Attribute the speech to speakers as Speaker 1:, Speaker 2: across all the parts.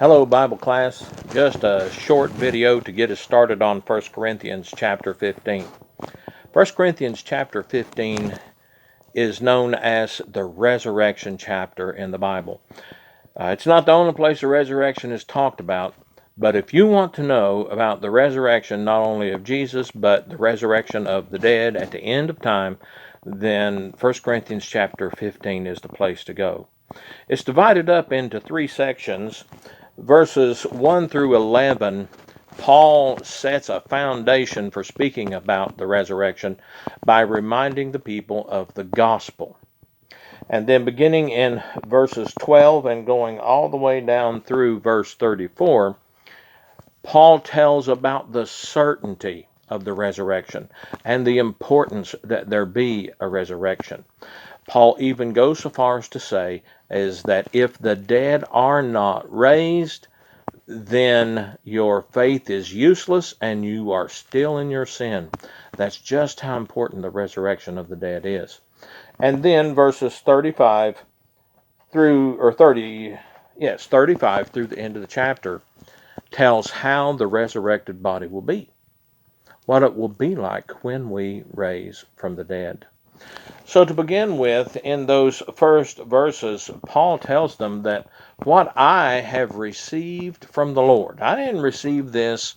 Speaker 1: Hello, Bible class. Just a short video to get us started on 1 Corinthians chapter 15. 1 Corinthians chapter 15 is known as the resurrection chapter in the Bible. It's not the only place the resurrection is talked about, but if you want to know about the resurrection not only of Jesus, but the resurrection of the dead at the end of time, then 1 Corinthians chapter 15 is the place to go. It's divided up into three sections. Verses 1 through 11, Paul sets a foundation for speaking about the resurrection by reminding the people of the gospel. And then beginning in verses 12 and going all the way down through verse 34, Paul tells about the certainty of the resurrection and the importance that there be a resurrection. Paul even goes so far as to say is that if the dead are not raised, then your faith is useless and you are still in your sin. That's just how important the resurrection of the dead is. And then verses 35 through the end of the chapter tells how the resurrected body will be, what it will be like when we raise from the dead. So to begin with, in those first verses, Paul tells them that what I have received from the Lord, I didn't receive this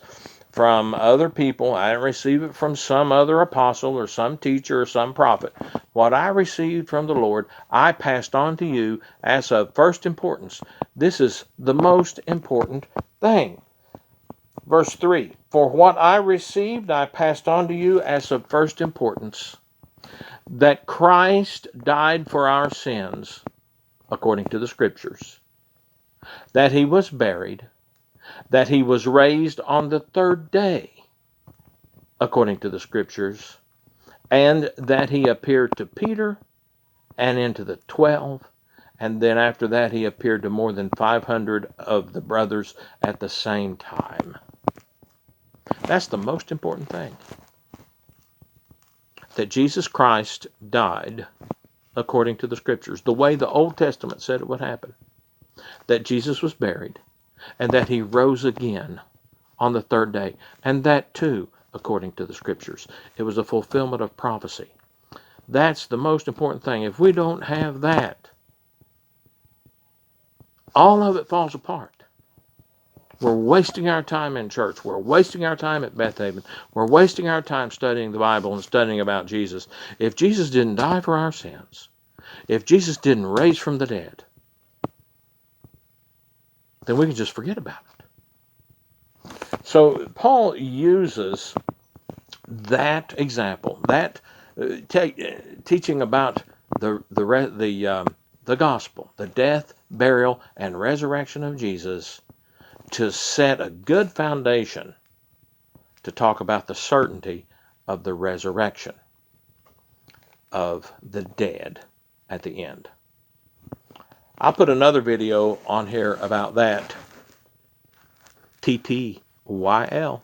Speaker 1: from other people. I didn't receive it from some other apostle or some teacher or some prophet. What I received from the Lord, I passed on to you as of first importance. This is the most important thing. Verse 3, for what I received, I passed on to you as of first importance, that Christ died for our sins, according to the Scriptures, that he was buried, that he was raised on the third day, according to the Scriptures, and that he appeared to Peter and into the 12, and then after that he appeared to more than 500 of the brothers at the same time. That's the most important thing. That Jesus Christ died according to the Scriptures, the way the Old Testament said it would happen. That Jesus was buried, and that he rose again on the third day, and that too according to the Scriptures. It was a fulfillment of prophecy. That's the most important thing. If we don't have that, all of it falls apart. We're wasting our time in church. We're wasting our time at Beth Haven. We're wasting our time studying the Bible and studying about Jesus. If Jesus didn't die for our sins, if Jesus didn't raise from the dead, then we can just forget about it. So Paul uses that example, that teaching about the gospel, the death, burial, and resurrection of Jesus, to set a good foundation to talk about the certainty of the resurrection of the dead at the end. I'll put another video on here about that. TTYL.